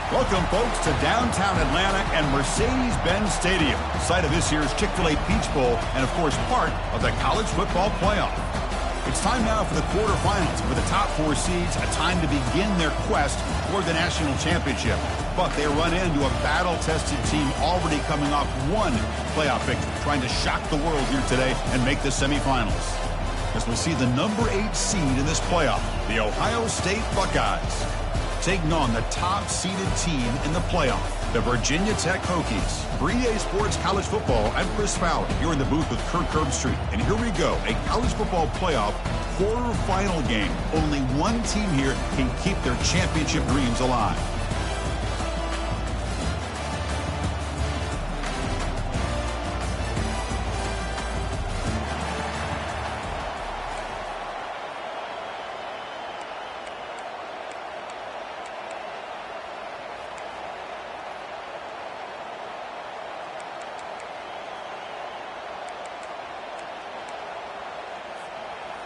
Welcome, folks, to downtown Atlanta and Mercedes-Benz Stadium, site of this year's Chick-fil-A Peach Bowl and, of course, part of the college football playoff. It's time now for the quarterfinals. For the top 4 seeds, a time to begin their quest toward the national championship. But they run into a battle-tested team already coming off one playoff victory, trying to shock the world here today and make the semifinals. As we see the number 8 seed in this playoff, the Ohio State Buckeyes, taking on the top-seeded team in the playoff, the Virginia Tech Hokies. For EA Sports College Football, I'm Chris Fowler. You're in the booth with Kirk Herbstreit. And here we go, a college football playoff quarterfinal game. Only one team here can keep their championship dreams alive.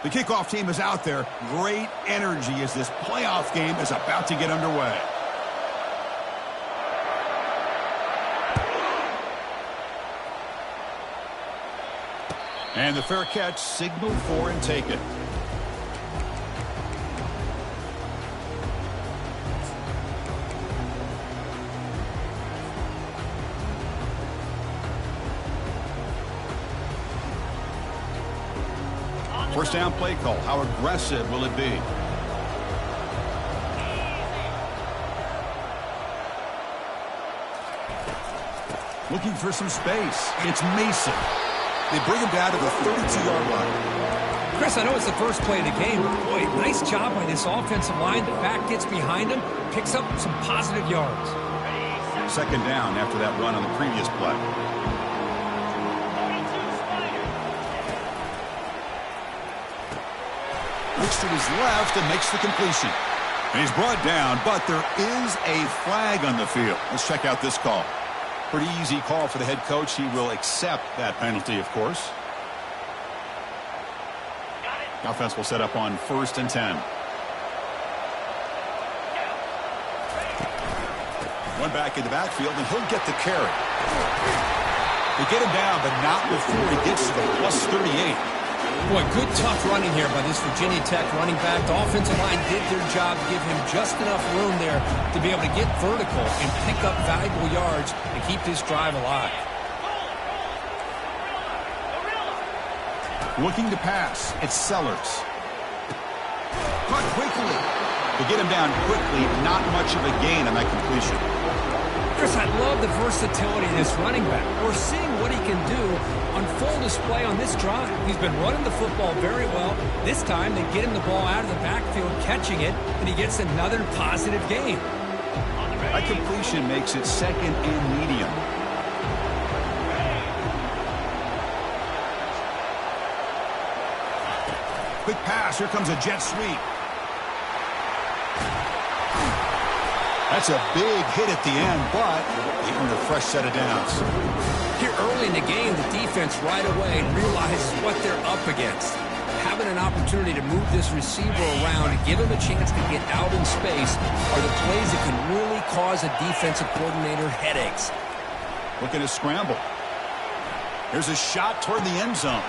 The kickoff team is out there. Great energy as this playoff game is about to get underway. And the fair catch signaled for and taken. First down play call. How aggressive will it be? Looking for some space. It's Mason. They bring him down to the 32-yard line. Chris, I know it's the first play of the game, but boy, nice job by this offensive line. The back gets behind him, picks up some positive yards. Second down after that run on the previous play. Looks to his left and makes the completion. And he's brought down, but there is a flag on the field. Let's check out this call. Pretty easy call for the head coach. He will accept that penalty, of course. The offense will set up on 1st and 10. One back in the backfield, and he'll get the carry. They get him down, but not before he gets to the plus 38. Boy, good tough running here by this Virginia Tech running back. The offensive line did their job to give him just enough room there to be able to get vertical and pick up valuable yards and keep this drive alive. Looking to pass. It's Sellers. Caught quickly. To get him down quickly, not much of a gain on that completion. Chris, I love the versatility of this running back. We're seeing what he can do on full display on this drive. He's been running the football very well. This time, they get him the ball out of the backfield, catching it, and he gets another positive gain. That completion makes it 2nd and medium. Quick pass. Here comes a jet sweep. That's a big hit at the end, but they earned a fresh set of downs. Here early in the game, the defense right away realizes what they're up against. Having an opportunity to move this receiver around and give him a chance to get out in space are the plays that can really cause a defensive coordinator headaches. Looking to scramble. Here's a shot toward the end zone.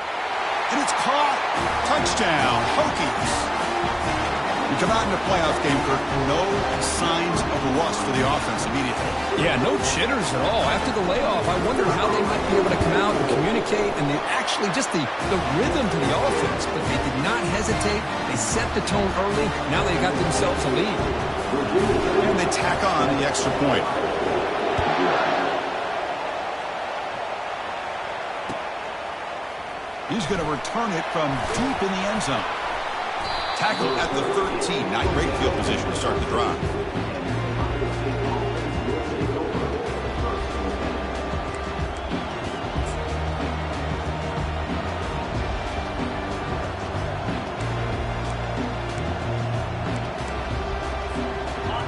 And it's caught. Touchdown, Hokies. We come out in the playoff game, Kirk. No signs of rust for the offense immediately. Yeah, no jitters at all. After the layoff, I wondered how they might be able to come out and communicate and actually just the rhythm to the offense. But they did not hesitate. They set the tone early. Now they got themselves a lead. And they tack on the extra point. He's going to return it from deep in the end zone. Tackle at the 13. Not great field position to start the drive.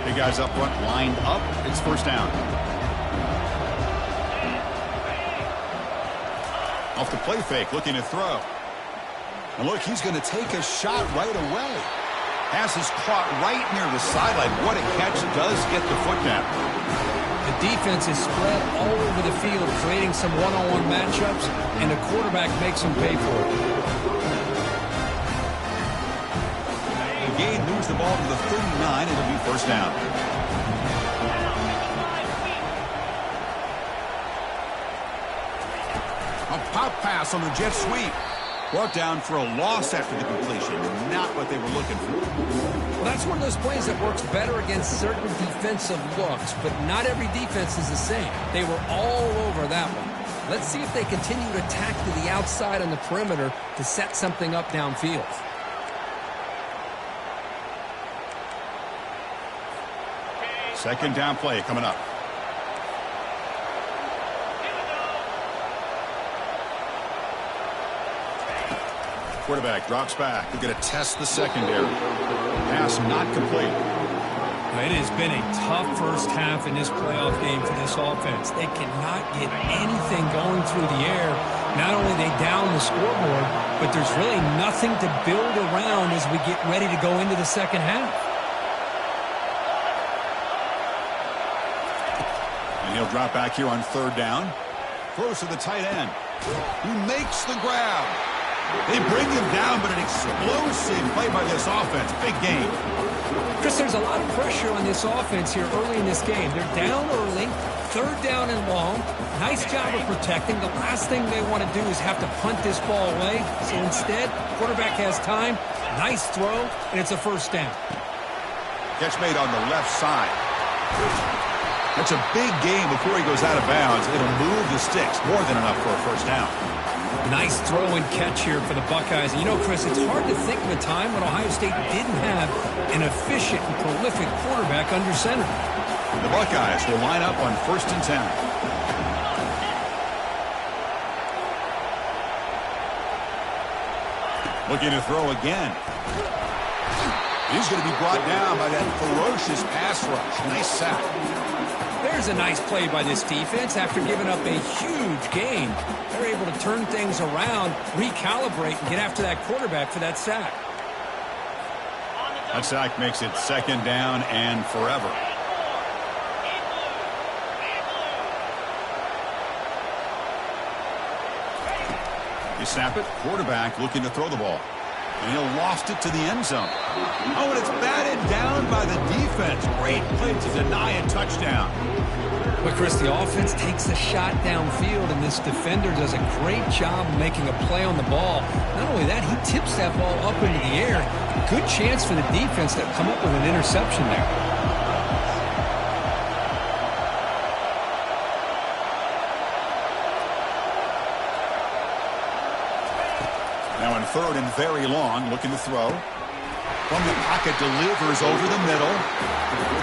Big guys up front lined up. It's first down. Off the play fake, looking to throw. And look, he's going to take a shot right away. Pass is caught right near the sideline. What a catch. Does get the foot down. The defense is spread all over the field, creating some one-on-one matchups, and the quarterback makes them pay for it. The gain moves the ball to the 39. It'll be first down. A pop pass on the jet sweep. Brought down for a loss after the completion. Not what they were looking for. Well, that's one of those plays that works better against certain defensive looks, but not every defense is the same. They were all over that one. Let's see if they continue to attack to the outside on the perimeter to set something up downfield. Second down play coming up. Quarterback drops back. They're going to test the secondary. Pass not complete. It has been a tough first half in this playoff game for this offense. They cannot get anything going through the air. Not only they down the scoreboard, but there's really nothing to build around as we get ready to go into the second half. And he'll drop back here on third down. Throws to the tight end, who makes the grab. They bring him down, but an explosive play by this offense. Big game. Chris, there's a lot of pressure on this offense here early in this game. They're down early, third down and long. Nice job of protecting. The last thing they want to do is have to punt this ball away. So instead, quarterback has time. Nice throw, and it's a first down. Catch made on the left side. That's a big game before he goes out of bounds. It'll move the sticks. More than enough for a first down. Nice throw and catch here for the Buckeyes. And you know, Chris, it's hard to think of a time when Ohio State didn't have an efficient and prolific quarterback under center. The Buckeyes will line up on 1st and 10. Looking to throw again. He's going to be brought down by that ferocious pass rush. Nice sack. There's a nice play by this defense after giving up a huge gain. They're able to turn things around, recalibrate, and get after that quarterback for that sack. That sack makes it second down and forever. You snap it, quarterback looking to throw the ball. And he'll lost it to the end zone. Oh, and it's batted down by the defense. Great play to deny a touchdown. But, Chris, the offense takes a shot downfield, and this defender does a great job making a play on the ball. Not only that, he tips that ball up into the air. Good chance for the defense to come up with an interception there. Now in third and very long, looking to throw. From the pocket, delivers over the middle.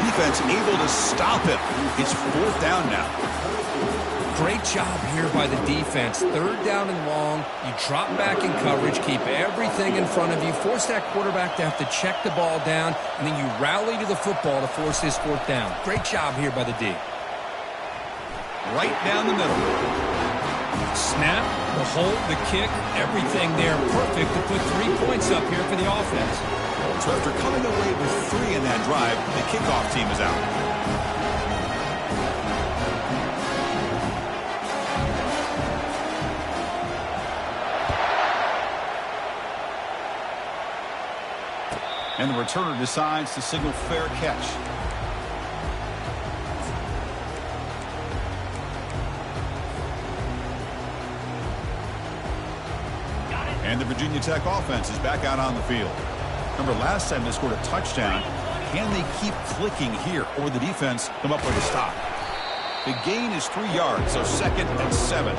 Defense able to stop him. It's fourth down now. Great job here by the defense. Third down and long. You drop back in coverage, keep everything in front of you, force that quarterback to have to check the ball down, and then you rally to the football to force this fourth down. Great job here by the D. Right down the middle. Snap, the hold, the kick, everything there perfect to put 3 points up here for the offense. So after coming away with 3 in that drive, the kickoff team is out. And the returner decides to signal fair catch. And the Virginia Tech offense is back out on the field. Remember, last time they scored a touchdown. Can they keep clicking here, or the defense come up with a stop? The gain is 3 yards, so 2nd and 7.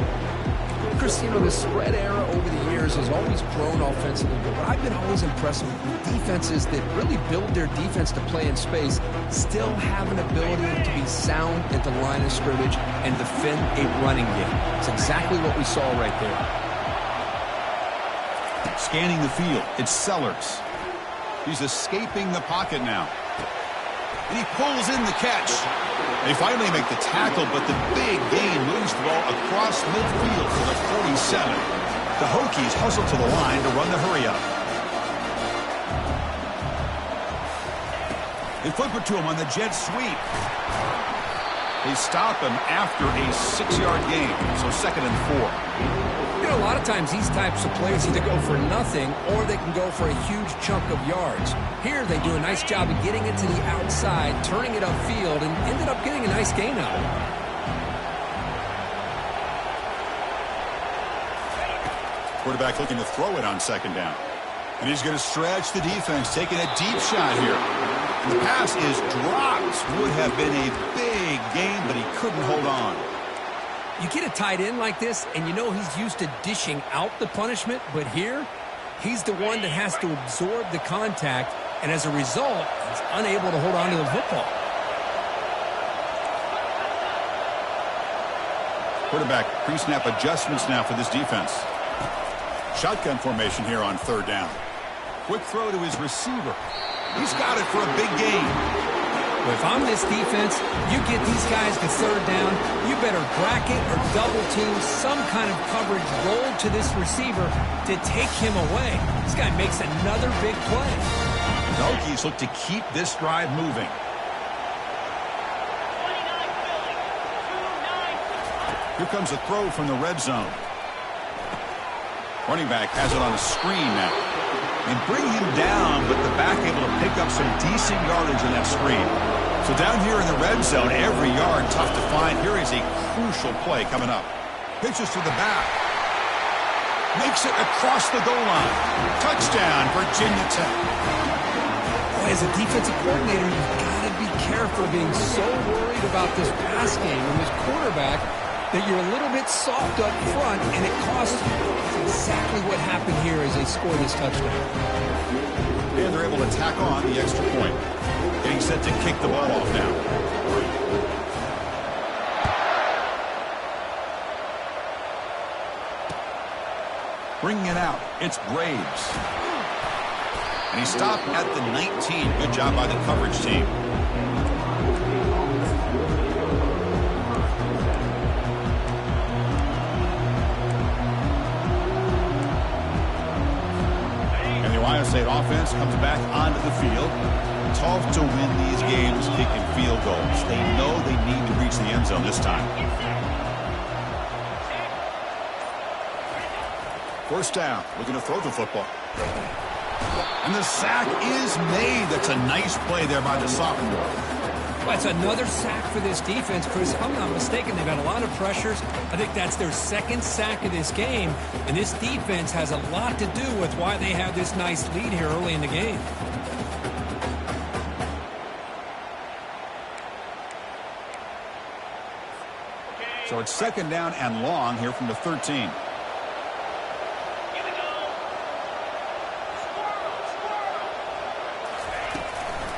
Chris, you know, the spread era over the years has always grown offensively, but what I've been always impressed with defenses that really build their defense to play in space still have an ability to be sound at the line of scrimmage and defend a running game. It's exactly what we saw right there. Scanning the field, it's Sellers. He's escaping the pocket now. And he pulls in the catch. They finally make the tackle, but the big gain moves the ball across midfield for the 47. The Hokies hustle to the line to run the hurry up. They flip it to him on the jet sweep. They stop him after a 6-yard gain, so 2nd and 4. You know, a lot of times these types of plays either go for nothing or they can go for a huge chunk of yards. Here they do a nice job of getting it to the outside, turning it upfield, and ended up getting a nice gain out of it. Quarterback looking to throw it on 2nd down. And he's going to stretch the defense, taking a deep shot here. And the pass is dropped. Would have been a big gain, but he couldn't hold on. You get a tight end like this, and you know he's used to dishing out the punishment, but here, he's the one that has to absorb the contact, and as a result, he's unable to hold on to the football. Quarterback pre-snap adjustments now for this defense. Shotgun formation here on 3rd down. Quick throw to his receiver. He's got it for a big gain. Well, if I'm this defense, you get these guys to 3rd down, you better bracket or double team some kind of coverage roll to this receiver to take him away. This guy makes another big play. The Hokies look to keep this drive moving. Here comes a throw from the red zone. Running back has it on a screen now. They bring him down, but the back able to pick up some decent yardage in that screen. So down here in the red zone, every yard tough to find. Here is a crucial play coming up. Pitches to the back. Makes it across the goal line. Touchdown, Virginia Tech. Boy, as a defensive coordinator, you've got to be careful being so worried about this pass game and this quarterback that you're a little bit soft up front, and it costs you. That's exactly what happened here as they score this touchdown. And they're able to tack on the extra point. Getting set to kick the ball off now. Bringing it out, it's Graves. And he stopped at the 19. Good job by the coverage team. Ohio State offense comes back onto the field. Tough to win these games kicking field goals. They know they need to reach the end zone this time. 1st down, looking to throw the football. And the sack is made. That's a nice play there by the sophomore. Well, it's another sack for this defense, Chris. If I'm not mistaken, they've had a lot of pressures. I think that's their 2nd sack of this game. And this defense has a lot to do with why they have this nice lead here early in the game. So it's 2nd down and long here from the 13.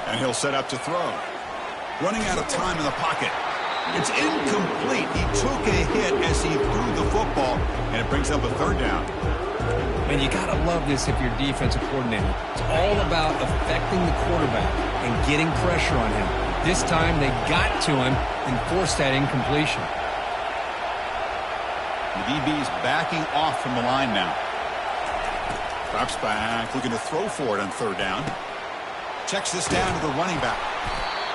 And he'll set up to throw. Running out of time in the pocket. It's incomplete. He took a hit as he threw the football, and it brings up a 3rd down. Man, you got to love this if you're defensive coordinator. It's all about affecting the quarterback and getting pressure on him. This time they got to him and forced that incompletion. The DB's backing off from the line now. Drops back, looking to throw for it on 3rd down. Checks this down to the running back.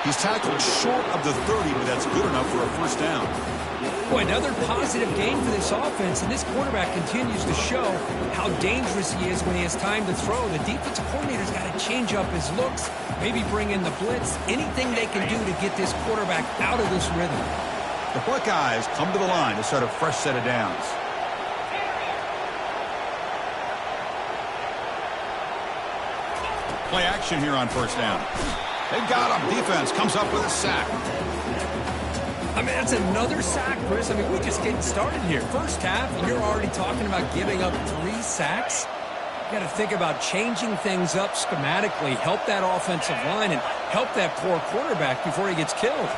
He's tackled short of the 30, but that's good enough for a 1st down. Boy, another positive game for this offense, and this quarterback continues to show how dangerous he is when he has time to throw. The defensive coordinator's got to change up his looks, maybe bring in the blitz, anything they can do to get this quarterback out of this rhythm. The Buckeyes come to the line to start a fresh set of downs. Play action here on 1st down. They got him. Defense comes up with a sack. I mean, that's another sack, Chris. I mean, we're just getting started here. 1st half, and you're already talking about giving up 3 sacks. You got to think about changing things up schematically, help that offensive line, and help that poor quarterback before he gets killed.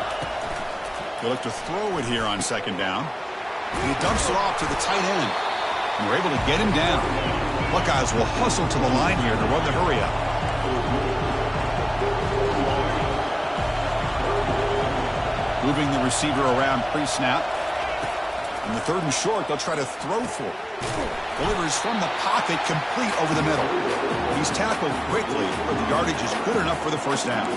They look to throw it here on 2nd down. And he dumps it off to the tight end. And we're able to get him down. Buckeyes will hustle to the line here to run the hurry up. Moving the receiver around pre-snap. And the 3rd and short, they'll try to throw for it. Delivers from the pocket, complete over the middle. He's tackled quickly, but the yardage is good enough for the 1st down.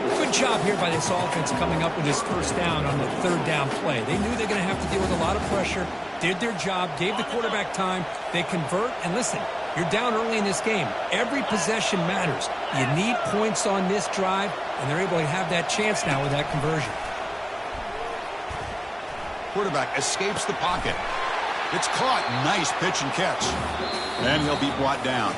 Good job here by this offense coming up with this first down on the third down play. They knew they're going to have to deal with a lot of pressure, did their job, gave the quarterback time. They convert, and listen, you're down early in this game. Every possession matters. You need points on this drive, and they're able to have that chance now with that conversion. Quarterback escapes the pocket. It's caught. Nice pitch and catch. And he'll be brought down.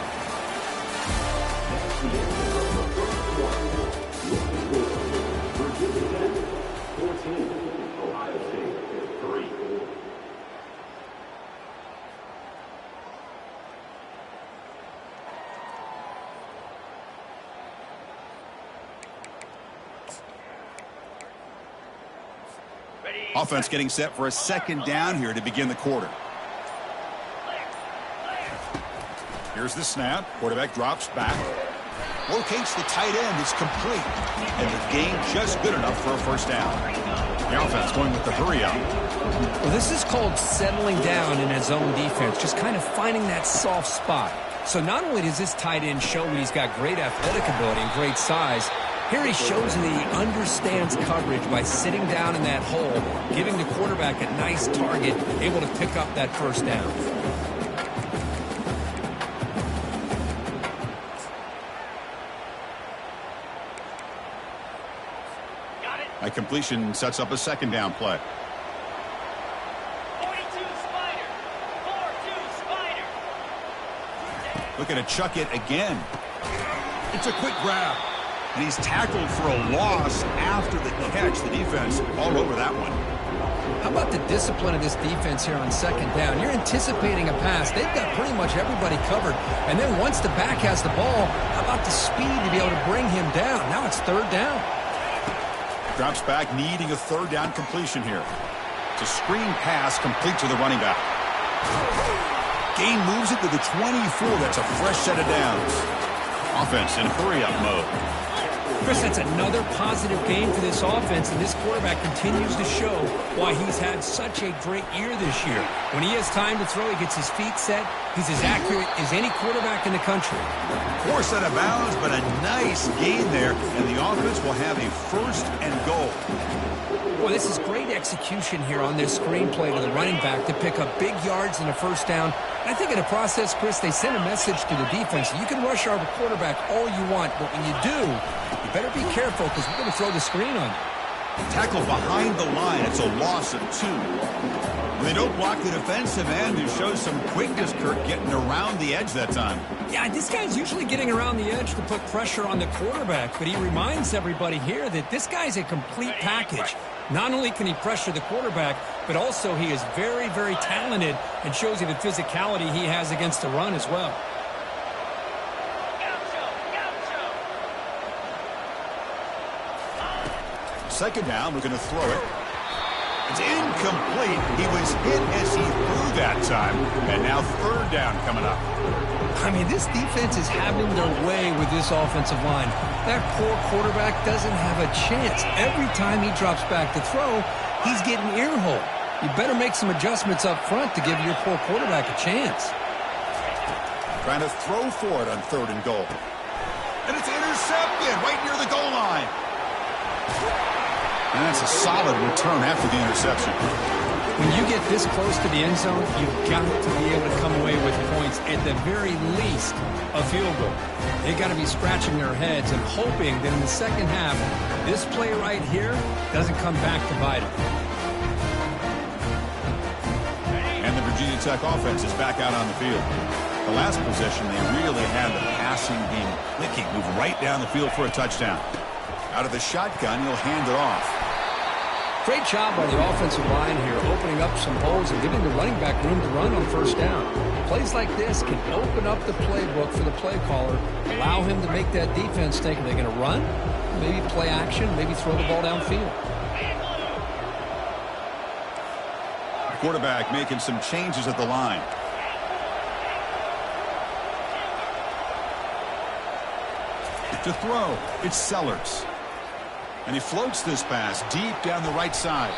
Offense getting set for a second down here to begin the quarter. Here's the snap. Quarterback drops back. Locates the tight end. It's complete. And the gain just good enough for a first down. The offense going with the hurry up. Well, this is called settling down in his own defense, just kind of finding that soft spot. So not only does this tight end show he's got great athletic ability and great size, here he shows that he understands coverage by sitting down in that hole, giving the quarterback a nice target, able to pick up that first down. A completion sets up a second down play. 42 Spider. 4-2 Spider. Looking to chuck it again. It's a quick grab. And he's tackled for a loss after the catch. The defense all over that one. How about the discipline of this defense here on second down? You're anticipating a pass. They've got pretty much everybody covered. And then once the back has the ball, how about the speed to be able to bring him down? Now it's third down. Drops back, needing a third down completion here. It's a screen pass complete to the running back. Gain moves it to the 24. That's a fresh set of downs. Offense in hurry-up mode. Chris, that's another positive game for this offense, and this quarterback continues to show why he's had such a great year this year. When he has time to throw, he gets his feet set. He's as accurate as any quarterback in the country. Forced out of bounds, but a nice gain there, and the offense will have a first and goal. Boy, this is great execution here on this screenplay to the running back to pick up big yards and a first down. And I think in the process, Chris, they send a message to the defense. You can rush our quarterback all you want, but when you do, you better be careful because we're going to throw the screen on you. Tackle behind the line. It's a loss of 2. When they don't block the defensive end, it shows some quickness, Kirk, getting around the edge that time. Yeah, this guy's usually getting around the edge to put pressure on the quarterback, but he reminds everybody here that this guy's a complete package. Not only can he pressure the quarterback, but also he is very, very talented and shows you the physicality he has against the run as well. Second down, we're going to throw it. It's incomplete. He was hit as he threw that time. And now third down coming up. I mean, this defense is having their way with this offensive line. That poor quarterback doesn't have a chance. Every time he drops back to throw, he's getting ear-hole. You better make some adjustments up front to give your poor quarterback a chance. Trying to throw for it on third and goal. And it's intercepted right near the goal line. And that's a solid return after the interception. When you get this close to the end zone, you've got to be able to come away with points, at the very least, a field goal. They've got to be scratching their heads and hoping that in the second half, this play right here doesn't come back to bite them. And the Virginia Tech offense is back out on the field. The last possession, they really had the passing game clicking, move right down the field for a touchdown. Out of the shotgun, he'll hand it off. Great job by the offensive line here, opening up some holes and giving the running back room to run on first down. Plays like this can open up the playbook for the play caller, allow him to make that defense think, are they going to run? Maybe play action, maybe throw the ball downfield. The quarterback making some changes at the line. To throw, it's Sellers. And he floats this pass deep down the right side.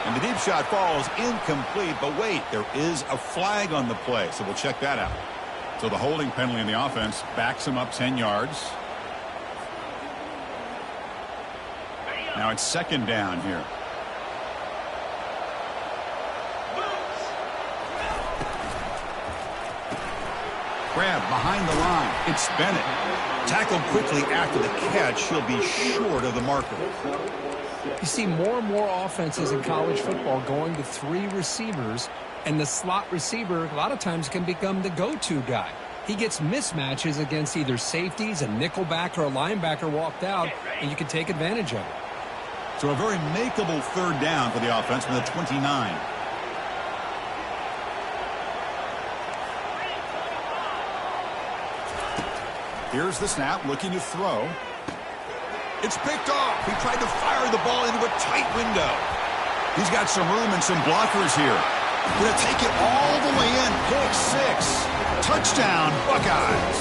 And the deep shot falls incomplete. But wait, there is a flag on the play, so we'll check that out. So the holding penalty in the offense backs him up 10 yards. Now it's second down here. Grab behind the line. It's Bennett. Tackled quickly after the catch. He'll be short of the marker. You see more and more offenses in college football going to 3 receivers, and the slot receiver a lot of times can become the go-to guy. He gets mismatches against either safeties, a nickelback, or a linebacker walked out, and you can take advantage of it. So a very makeable third down for the offense from the 29. Here's the snap, looking to throw. It's picked off. He tried to fire the ball into a tight window. He's got some room and some blockers here. Going to take it all the way in. Pick 6. Touchdown, Buckeyes.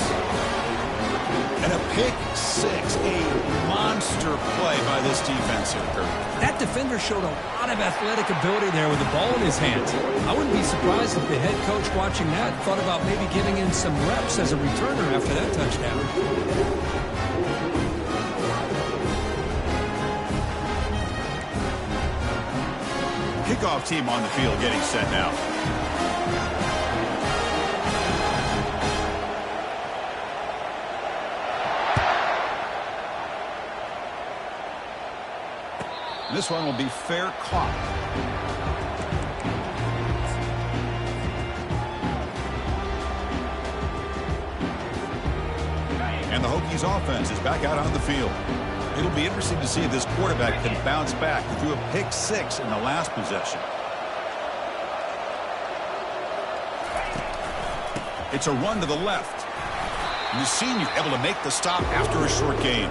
And a pick 6. A monster play by this defense here, Kurt. That defender showed a lot of athletic ability there with the ball in his hands. I wouldn't be surprised if the head coach watching that thought about maybe giving in some reps as a returner after that touchdown. Kickoff team on the field getting set now. This one will be fair caught. And the Hokies offense is back out on the field. It'll be interesting to see if this quarterback can bounce back. He threw a pick 6 in the last possession. It's a run to the left. And the senior able to make the stop after a short gain.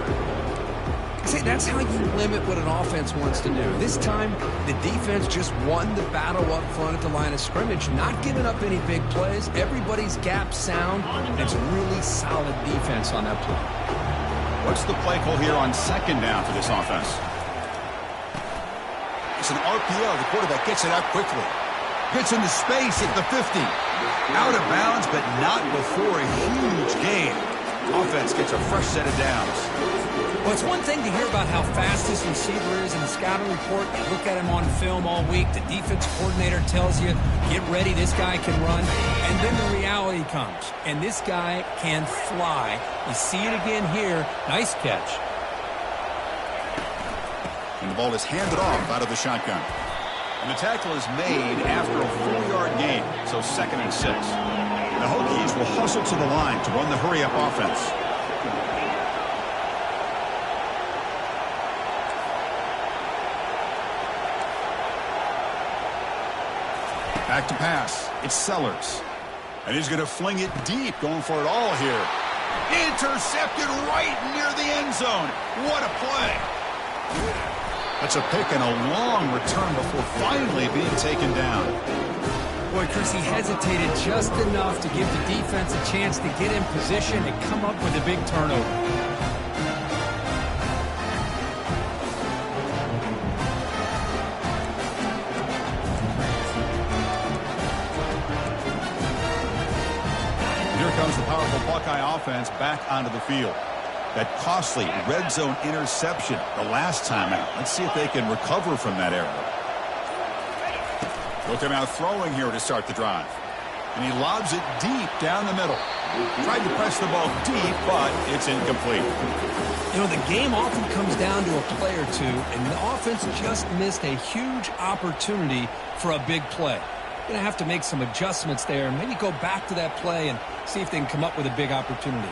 See, that's how you limit what an offense wants to do. This time, the defense just won the battle up front at the line of scrimmage, not giving up any big plays. Everybody's gap sound, and it's really solid defense on that play. What's the play call here on second down for this offense? It's an RPO. The quarterback gets it out quickly. Gets into space at the 50. Out of bounds, but not before a huge gain. Offense gets a fresh set of downs. Well, it's one thing to hear about how fast this receiver is in the scouting report. You look at him on film all week. The defense coordinator tells you, get ready, this guy can run. And then the reality comes, and this guy can fly. You see it again here. Nice catch. And the ball is handed off out of the shotgun. And the tackle is made after a 4-yard gain, so 2nd and 6. The Hokies will hustle to the line to run the hurry-up offense. Back to pass. It's Sellers. And he's going to fling it deep, going for it all here. Intercepted right near the end zone. What a play. That's a pick and a long return before finally being taken down. Boy, Chris, he hesitated just enough to give the defense a chance to get in position and come up with a big turnover. Comes the powerful Buckeye offense back onto the field. That costly red zone interception the last time out. Let's see if they can recover from that error. Look at now throwing here to start the drive. And he lobs it deep down the middle. Tried to press the ball deep, but it's incomplete. You know, the game often comes down to a play or two, and the offense just missed a huge opportunity for a big play. Going to have to make some adjustments there and maybe go back to that play and see if they can come up with a big opportunity.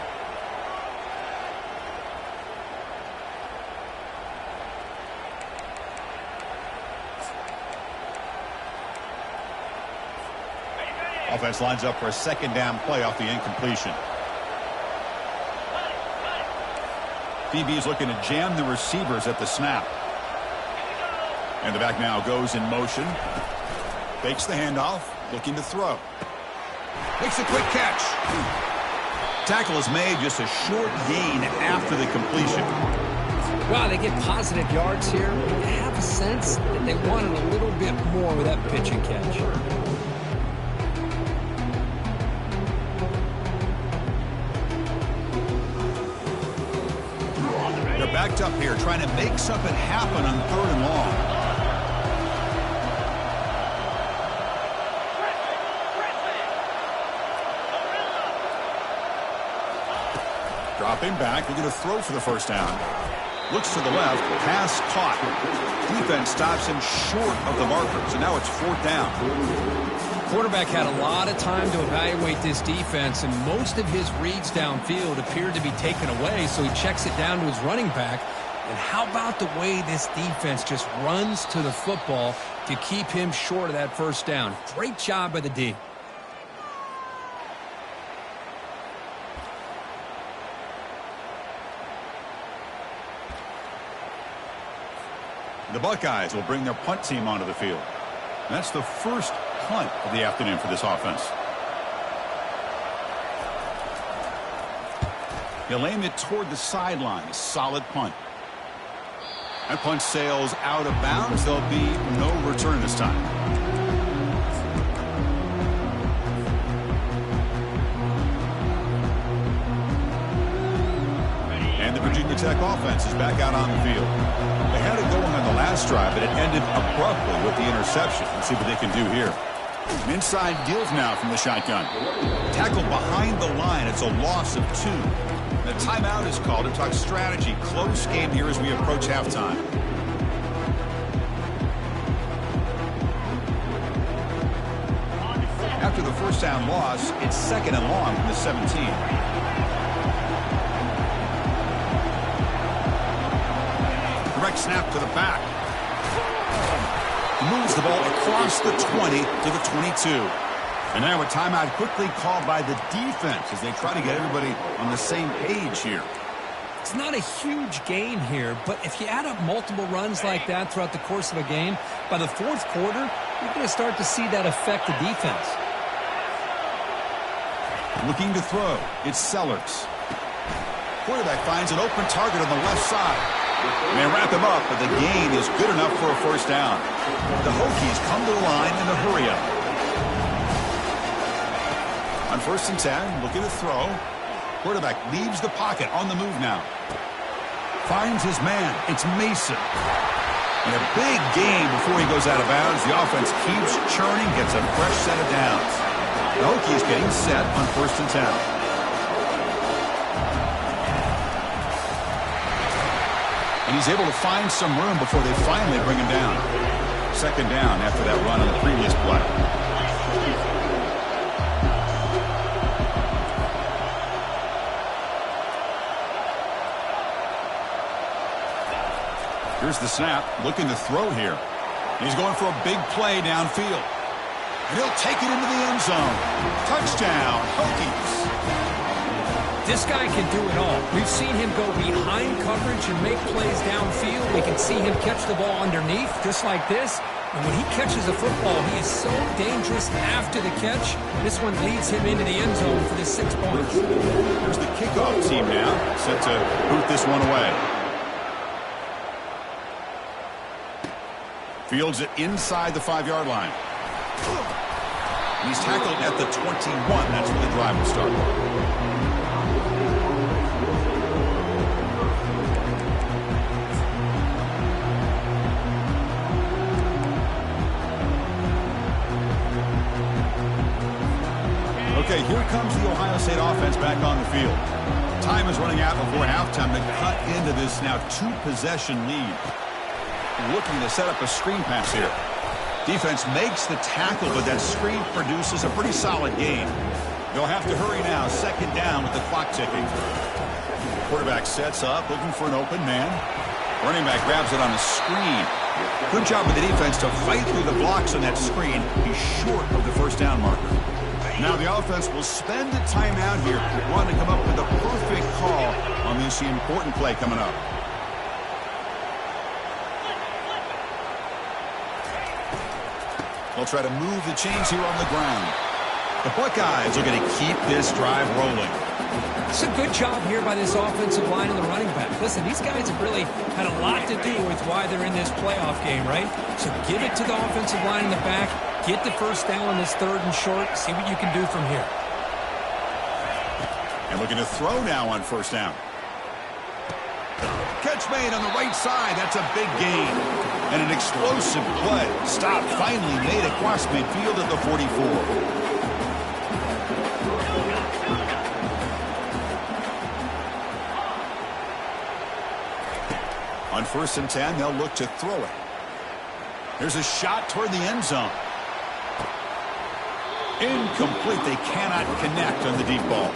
Offense lines up for a second down play off the incompletion. DB is looking to jam the receivers at the snap. And the back now goes in motion. Fakes the handoff, looking to throw. Makes a quick catch. Tackle is made, just a short gain after the completion. Wow, they get positive yards here. I have a sense that they wanted a little bit more with that pitch and catch. They're backed up here, trying to make something happen on 3rd and long. Dropping back, looking to throw for the first down. Looks to the left, pass caught. Defense stops him short of the marker, so now it's 4th down. Quarterback had a lot of time to evaluate this defense, and most of his reads downfield appeared to be taken away, so he checks it down to his running back. And how about the way this defense just runs to the football to keep him short of that first down? Great job by the D. The Buckeyes will bring their punt team onto the field. And that's the first punt of the afternoon for this offense. He'll aim it toward the sideline. A solid punt. That punt sails out of bounds. There'll be no return this time. And the Virginia Tech offense is back out on the field. They had it going on the last drive, but it ended abruptly with the interception. Let's see what they can do here. Inside deals now from the shotgun. Tackled behind the line. It's a loss of 2. The timeout is called to talk strategy. Close game here as we approach halftime. After the first down loss, it's 2nd and long from the 17. Direct snap to the back. Moves the ball across the 20 to the 22. And now a timeout quickly called by the defense as they try to get everybody on the same page here. It's not a huge gain here, but if you add up multiple runs like that throughout the course of a game, by the 4th quarter, you're going to start to see that affect the defense. Looking to throw. It's Sellers. Quarterback finds an open target on the left side. They wrap him up, but the gain is good enough for a first down. The Hokies come to the line in a hurry up. On 1st and 10, looking to throw. Quarterback leaves the pocket on the move now. Finds his man. It's Mason. And a big gain before he goes out of bounds. The offense keeps churning, gets a fresh set of downs. The Hokies getting set on 1st and 10. And he's able to find some room before they finally bring him down. 2nd down after that run on the previous play. Here's the snap. Looking to throw here. He's going for a big play downfield. And he'll take it into the end zone. Touchdown, Hokies. This guy can do it all. We've seen him go behind coverage and make plays downfield. We can see him catch the ball underneath, just like this. And when he catches a football, he is so dangerous after the catch. This one leads him into the end zone for the 6 points. There's the kickoff team now, set to boot this one away. Fields it inside the 5-yard line. He's tackled at the 21. That's where the drive will start. Okay, here comes the Ohio State offense back on the field. Time is running out before halftime to cut into this now 2-possession lead. Looking to set up a screen pass here. Defense makes the tackle, but that screen produces a pretty solid gain. They'll have to hurry now. 2nd down with the clock ticking. Quarterback sets up, looking for an open man. Running back grabs it on a screen. Good job with the defense to fight through the blocks on that screen. He's short of the first down marker. Now the offense will spend a timeout here, wanting to come up with a perfect call on this important play coming up. They'll try to move the chains here on the ground. The Buckeyes are going to keep this drive rolling. It's a good job here by this offensive line and the running back. Listen, these guys have really had a lot to do with why they're in this playoff game, right? So give it to the offensive line in the back. Get the first down on this 3rd and short. See what you can do from here. And looking to throw now on 1st down. Catch made on the right side. That's a big gain. And an explosive play. Stop finally made across midfield at the 44. On 1st and 10, they'll look to throw it. There's a shot toward the end zone. Incomplete. They cannot connect on the deep ball.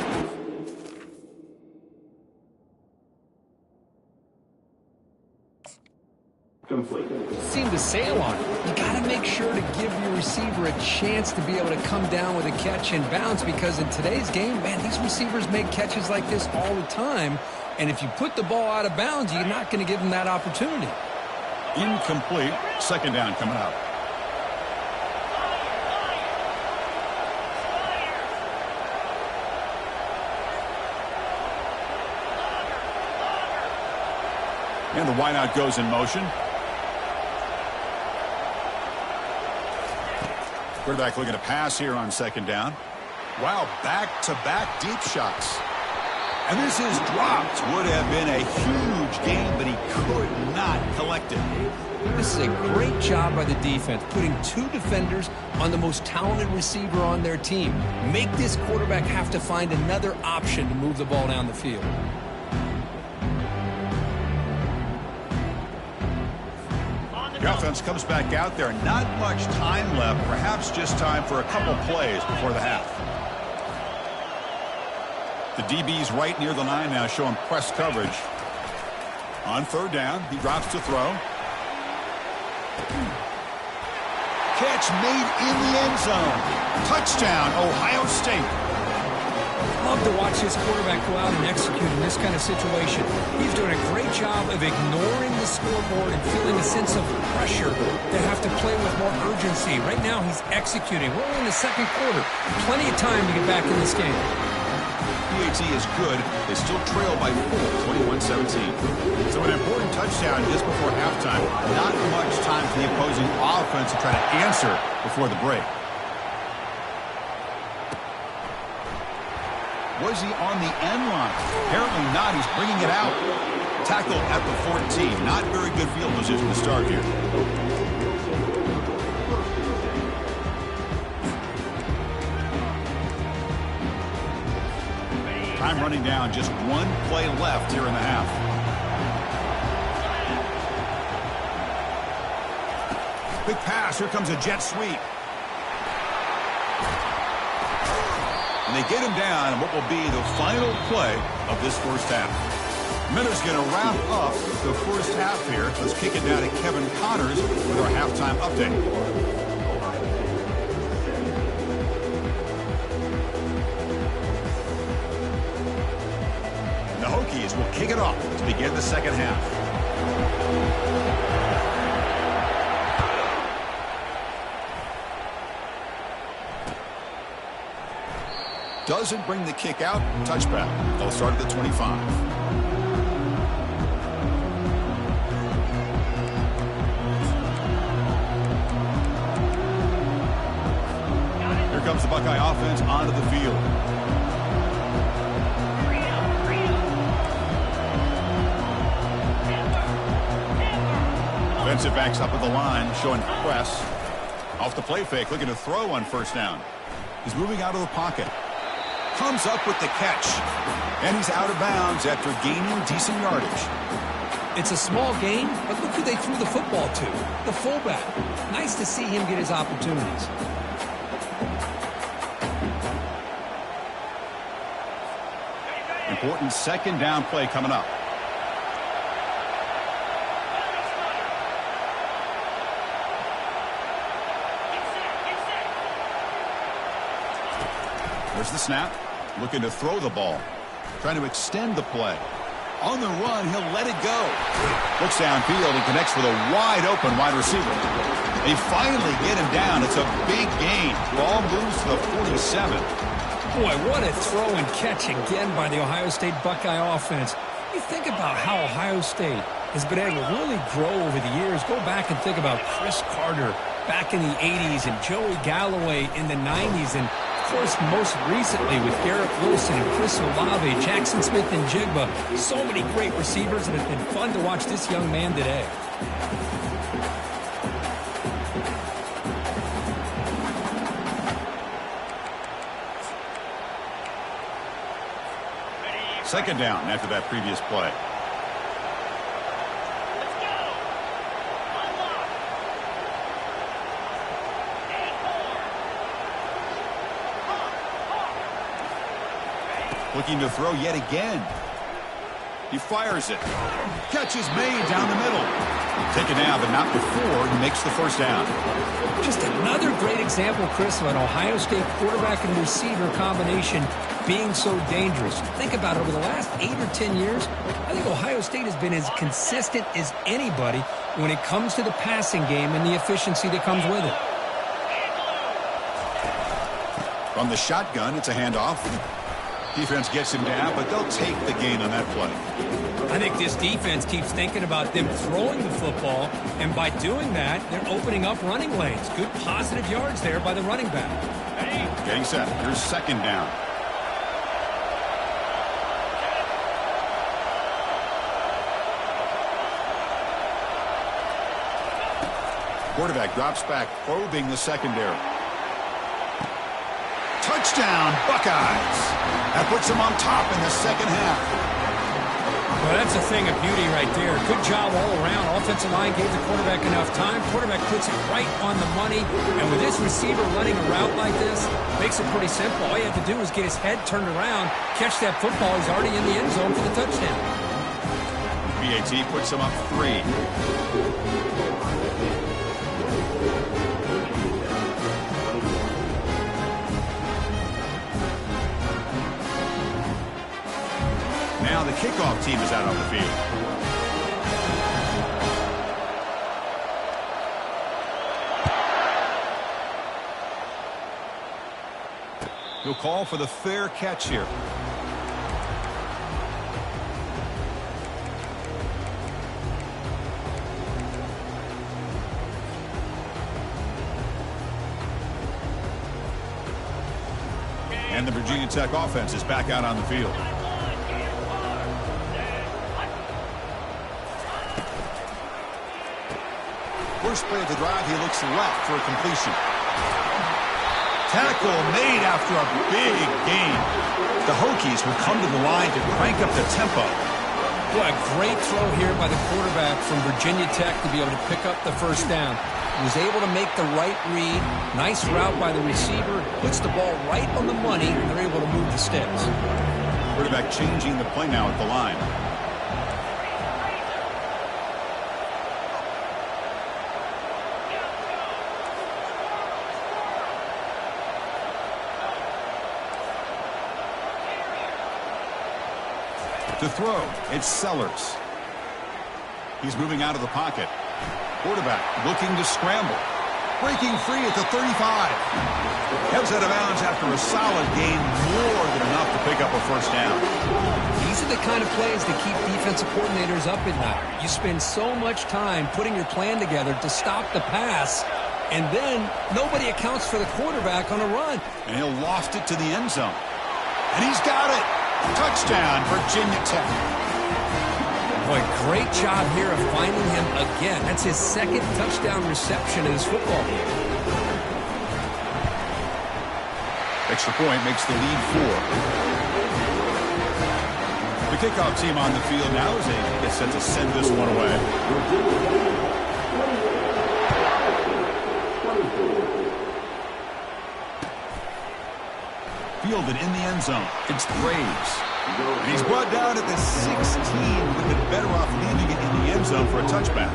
Complete. Seem to sail on it. You got to make sure to give your receiver a chance to be able to come down with a catch and bounce, because in today's game, man, these receivers make catches like this all the time. And if you put the ball out of bounds, you're not going to give them that opportunity. Incomplete. 2nd down coming up. And the wideout goes in motion. Quarterback looking to pass here on 2nd down. Wow, back-to-back deep shots. And this is dropped. Would have been a huge gain, but he could not collect it. This is a great job by the defense, putting 2 defenders on the most talented receiver on their team. Make this quarterback have to find another option to move the ball down the field. The offense comes back out there. Not much time left. Perhaps just time for a couple plays before the half. The DB's right near the line now, showing press coverage. On 3rd down, he drops to throw. Catch made in the end zone. Touchdown, Ohio State. Love to watch this quarterback go out and execute in this kind of situation. He's doing a great job of ignoring the scoreboard and feeling a sense of pressure to have to play with more urgency. Right now, he's executing. We're in the 2nd quarter. Plenty of time to get back in this game. PAT is good. They still trail by 4, 21-17. So an important touchdown just before halftime. Not much time for the opposing offense to try to answer before the break. Was he on the end line? Apparently not. He's bringing it out. Tackled at the 14. Not very good field position to start here. Time running down. Just 1 play left here in the half. Big pass. Here comes a jet sweep. And they get him down in what will be the final play of this 1st half. Miller's going to wrap up the 1st half here. Let's kick it down to Kevin Connors with our halftime update. The Hokies will kick it off to begin the 2nd half. Doesn't bring the kick out. Touchback. They'll start at the 25. Here comes the Buckeye offense onto the field. Defensive backs up at the line, showing press. Off the play fake, looking to throw on 1st down. He's moving out of the pocket. Comes up with the catch. And he's out of bounds after gaining decent yardage. It's a small gain, but look who they threw the football to. The fullback. Nice to see him get his opportunities. Important 2nd down play coming up. There's the snap. Looking to throw the ball. Trying to extend the play. On the run, he'll let it go. Looks downfield and connects with a wide-open wide receiver. They finally get him down. It's a big gain. Ball moves to the 47. Boy, what a throw and catch again by the Ohio State Buckeye offense. You think about how Ohio State has been able to really grow over the years. Go back and think about Chris Carter back in the 80s and Joey Galloway in the 90s. And course, most recently with Garrett Wilson and Chris Olave, Jackson Smith and Jigba. So many great receivers, and it's been fun to watch this young man today. Second down after that previous play. Let's go. Unlock. 8-4. Looking to throw yet again. He fires it. Catch is made down the middle. Taken now, but not before he makes the first down. Just another great example, Chris, of an Ohio State quarterback and receiver combination being so dangerous. Think about it, over the last 8 or 10 years, I think Ohio State has been as consistent as anybody when it comes to the passing game and the efficiency that comes with it. From the shotgun, it's a handoff. Defense gets him down, but they'll take the gain on that play. I think this defense keeps thinking about them throwing the football, and by doing that, they're opening up running lanes. Good positive yards there by the running back. Getting set. Here's second down. Quarterback drops back, probing the secondary. Touchdown, Buckeyes. That puts them on top in the second half. Well, that's a thing of beauty right there. Good job all around. Offensive line gave the quarterback enough time. Quarterback puts it right on the money. And with this receiver running a route like this, makes it pretty simple. All you have to do is get his head turned around, catch that football. He's already in the end zone for the touchdown. BAT puts them up 3. Now the kickoff team is out on the field. He'll call for the fair catch here. And the Virginia Tech offense is back out on the field. First play of the drive, he looks left for a completion. Tackle made after a big gain. The Hokies will come to the line to crank up the tempo. Boy, a great throw here by the quarterback from Virginia Tech to be able to pick up the first down. He was able to make the right read. Nice route by the receiver. Puts the ball right on the money, and they're able to move the sticks. Quarterback changing the play now at the line. To throw, it's Sellers. He's moving out of the pocket. Quarterback looking to scramble. Breaking free at the 35. Heads out of bounds after a solid gain, more than enough to pick up a first down. These are the kind of plays that keep defensive coordinators up at night. You spend so much time putting your plan together to stop the pass, and then nobody accounts for the quarterback on a run. And he'll loft it to the end zone. And he's got it. Touchdown, Virginia Tech. Boy, great job here of finding him again. That's his second touchdown reception in his football game. Extra point makes the lead 4. The kickoff team on the field now as they get set to send this one away. Fielded in the end zone. It's Braves. And he's brought down at the 16. Would have been better off leaving it in the end zone for a touchback.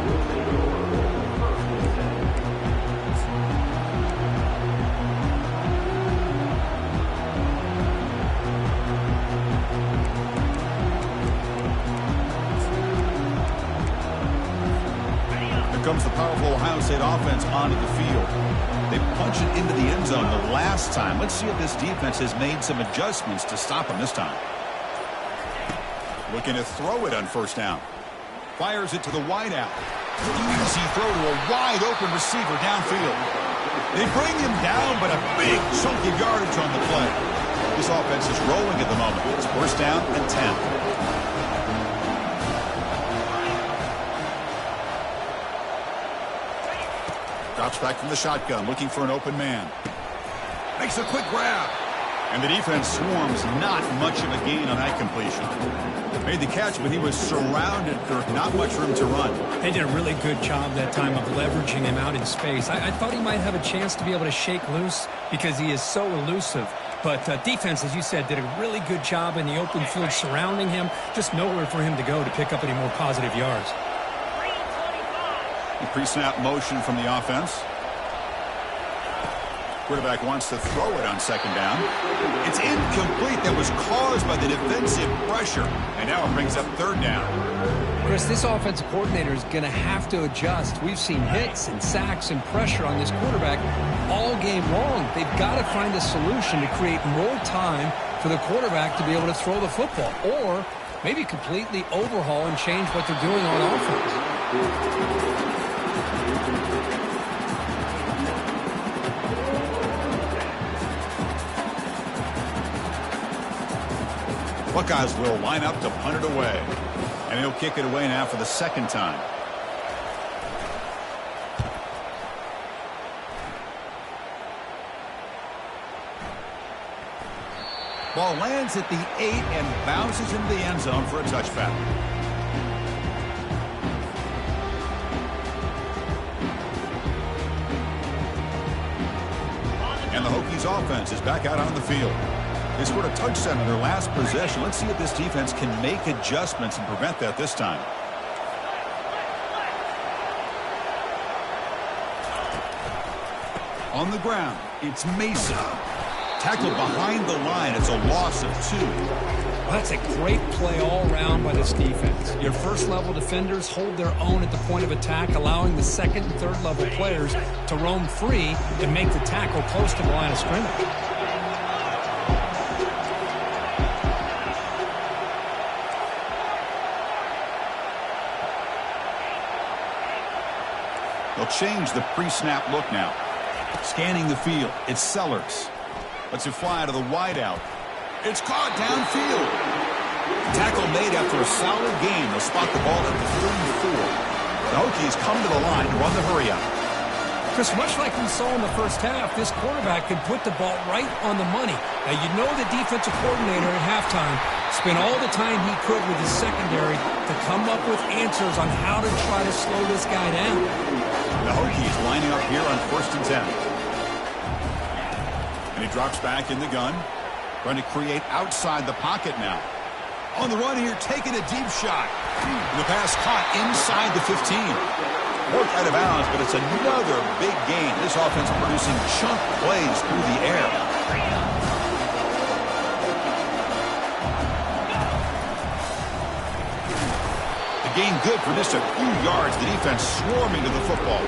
Here comes the powerful Ohio State offense onto the field. They punch it into the end zone the last time. Let's see if this defense has made some adjustments to stop them this time. Looking to throw it on first down. Fires it to the wideout. Easy throw to a wide open receiver downfield. They bring him down, but a big chunk of yardage on the play. This offense is rolling at the moment. It's first down and 10. Drops back from the shotgun, looking for an open man. Makes a quick grab. And the defense swarms, not much of a gain on that completion. Made the catch, but he was surrounded, Kirk. Not much room to run. They did a really good job that time of leveraging him out in space. I thought he might have a chance to be able to shake loose because he is so elusive. But defense, as you said, did a really good job in the open field surrounding him. Just nowhere for him to go to pick up any more positive yards. The pre-snap motion from the offense. Quarterback wants to throw it on second down. It's incomplete. That was caused by the defensive pressure. And now it brings up third down. Chris, this offensive coordinator is going to have to adjust. We've seen hits and sacks and pressure on this quarterback all game long. They've got to find a solution to create more time for the quarterback to be able to throw the football. Or maybe completely overhaul and change what they're doing on offense. Buckeyes will line up to punt it away. And he'll kick it away now for the second time. Ball lands at the 8 and bounces into the end zone for a touchback. And the Hokies offense is back out on the field. They scored a touchdown in their last possession. Let's see if this defense can make adjustments and prevent that this time. On the ground, it's Mason. Tackled behind the line. It's a loss of 2. Well, that's a great play all around by this defense. Your first-level defenders hold their own at the point of attack, allowing the second and third-level players to roam free and make the tackle close to the line of scrimmage. They'll change the pre-snap look now. Scanning the field. It's Sellers. Lets it fly to the wideout. It's caught downfield. Tackle made after a solid gain. They'll spot the ball at the 34. The Hokies come to the line to run the hurry up. Chris, much like we saw in the first half, this quarterback could put the ball right on the money. Now, you know the defensive coordinator at halftime spent all the time he could with his secondary to come up with answers on how to try to slow this guy down. The Hokies lining up here on first and 10. And he drops back in the gun. Trying to create outside the pocket now. On the run here, taking a deep shot. The pass caught inside the 15. Worked out of bounds, but it's another big gain. This offense producing chunk plays through the air. The gain good for just a few yards. The defense swarming to the football.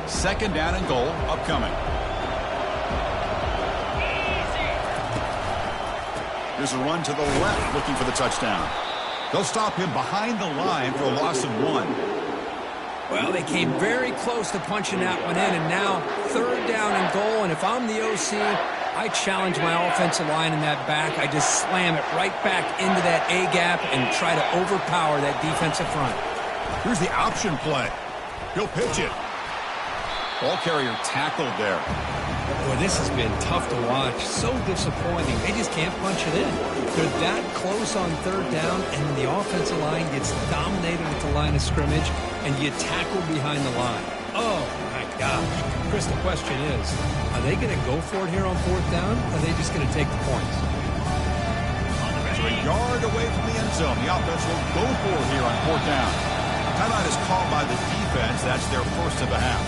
Second down and goal upcoming. There's a run to the left looking for the touchdown. They'll stop him behind the line for a loss of 1. Well, they came very close to punching that one in, and now third down and goal. And if I'm the OC, I challenge my offensive line in that back. I just slam it right back into that A gap and try to overpower that defensive front. Here's the option play. He'll pitch it. Ball carrier tackled there. Boy, this has been tough to watch. So disappointing. They just can't punch it in. They're that close on third down, and the offensive line gets dominated at the line of scrimmage, and you tackle behind the line. Oh, my gosh. Chris, the question is, are they going to go for it here on fourth down, or are they just going to take the points? So a yard away from the end zone. The offense will go for it here on fourth down. Timeout is called by the defense. That's their first of the half.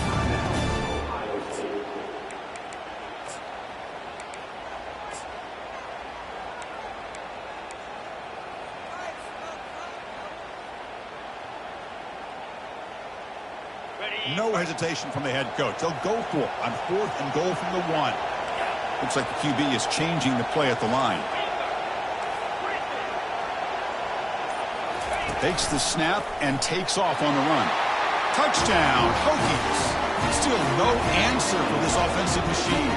No hesitation from the head coach. They'll go for it on 4th and goal from the 1. Looks like the QB is changing the play at the line. Takes the snap and takes off on the run. Touchdown, Hokies. Still no answer for this offensive machine.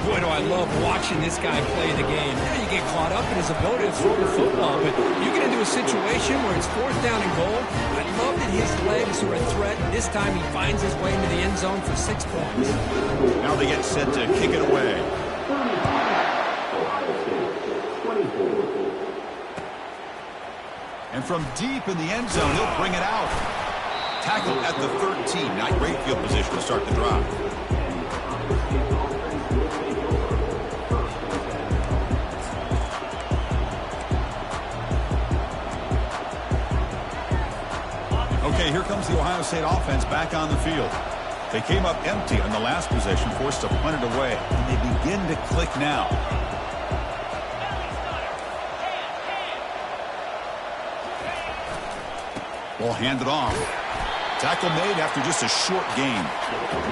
Boy, do I love watching this guy play the game. Yeah, you get caught up in his ability to throw the football, but you get into a situation where it's 4th down and goal. I love that his legs are a threat. This time he finds his way into the end zone for 6 points. Now they get set to kick it away. And from deep in the end zone, he'll bring it out. Tackle at the 13. Not great field position to start the drive. Okay, here comes the Ohio State offense back on the field. They came up empty on the last possession, forced to punt it away, and they begin to click now. Ball handed off. Tackle made after just a short gain.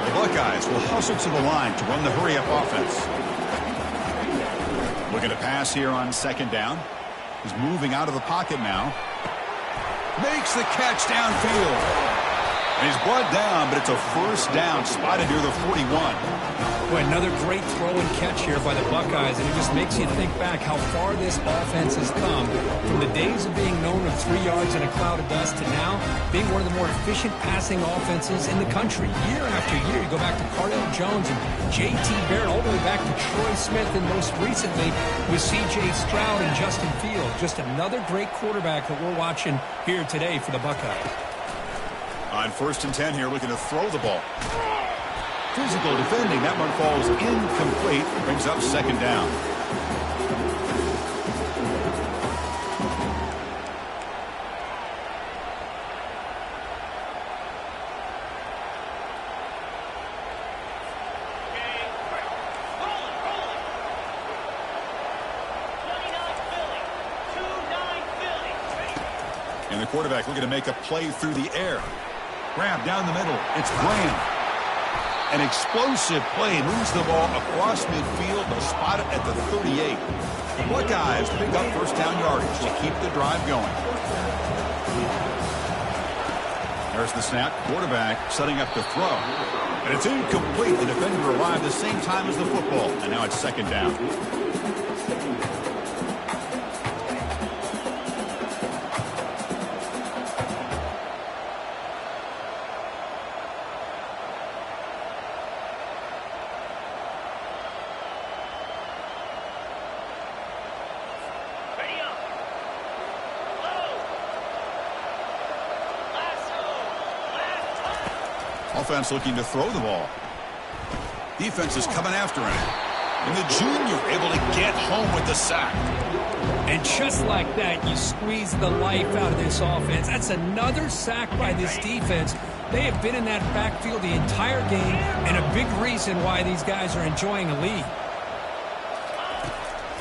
The Buckeyes will hustle to the line to run the hurry-up offense. Looking to pass here on 2nd down. He's moving out of the pocket now. Makes the catch downfield. And he's brought down, but it's a 1st down spotted near the 41. Boy, another great throw and catch here by the Buckeyes, and it just makes you think back how far this offense has come from the days of being known of 3 yards in a cloud of dust to now being one of the more efficient passing offenses in the country. Year after year, you go back to Cardell Jones and J.T. Barrett, all the way back to Troy Smith, and most recently with C.J. Stroud and Justin Fields. Just another great quarterback that we're watching here today for the Buckeyes. On 1st and 10 here, looking to throw the ball. Physical defending. That one falls incomplete. Brings up 2nd down. And the quarterback looking to make a play through the air. Grab down the middle. It's Graham. An explosive play. Moves the ball across midfield. They'll spot it at the 38. The Buckeyes pick up 1st down yardage to keep the drive going. There's the snap. Quarterback setting up the throw. And it's incomplete. The defender arrived the same time as the football. And now it's 2nd down. Offense looking to throw the ball. Defense is coming after him. And the junior able to get home with the sack. And just like that, you squeeze the life out of this offense. That's another sack by this defense. They have been in that backfield the entire game, and a big reason why these guys are enjoying a lead.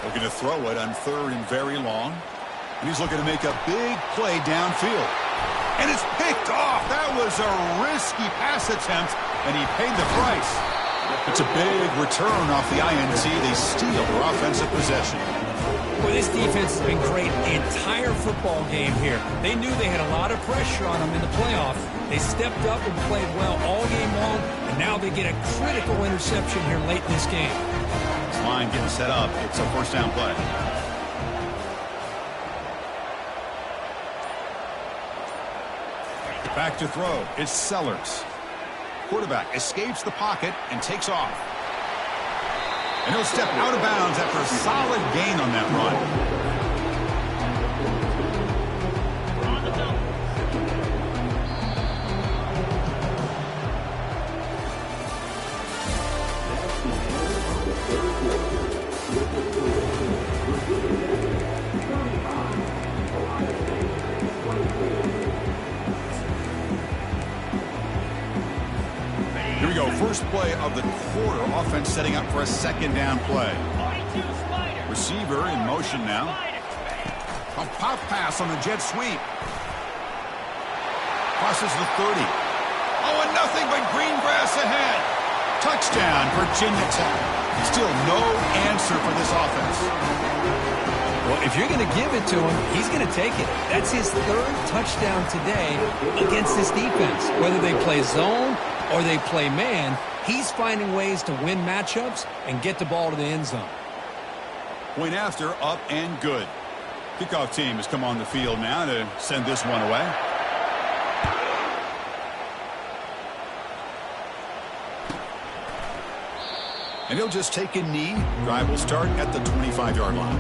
Looking to throw it on 3rd and very long. And he's looking to make a big play downfield. And it's picked off. That was a risky pass attempt, and he paid the price. It's a big return off the INT. They steal their offensive possession. Boy, this defense has been great the entire football game here. They knew they had a lot of pressure on them in the playoff. They stepped up and played well all game long, and now they get a critical interception here late in this game. This line getting set up. It's a 1st down play. Back to throw. It's Sellers. Quarterback escapes the pocket and takes off. And he'll step out of bounds after a solid gain on that run. Here we go. First play of the quarter. Offense setting up for a 2nd down play. Receiver in motion now. A pop pass on the jet sweep. Crosses the 30. Oh, and nothing but green grass ahead. Touchdown, Virginia Tech. Still no answer for this offense. Well, if you're going to give it to him, he's going to take it. That's his third touchdown today against this defense. Whether they play zone or they play man, he's finding ways to win matchups and get the ball to the end zone. Point after, up and good. Kickoff team has come on the field now to send this one away. And he'll just take a knee. Drive will start at the 25-yard line.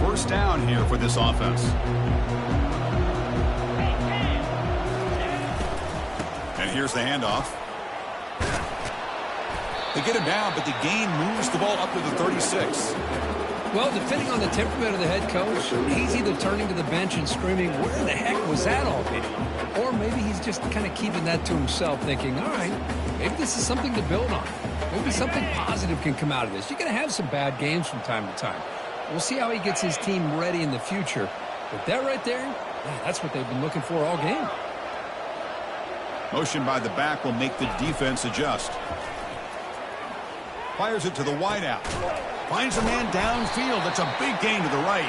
First down here for this offense. And here's the handoff. They get him down, but the gain moves the ball up to the 36. Well, depending on the temperament of the head coach, he's either turning to the bench and screaming, where the heck was that all day? Or maybe he's just kind of keeping that to himself, thinking, all right, maybe this is something to build on. Maybe something positive can come out of this. You're going to have some bad games from time to time. We'll see how he gets his team ready in the future. But that right there, yeah, that's what they've been looking for all game. Motion by the back will make the defense adjust. Fires it to the wideout. Finds a man downfield. That's a big gain to the right.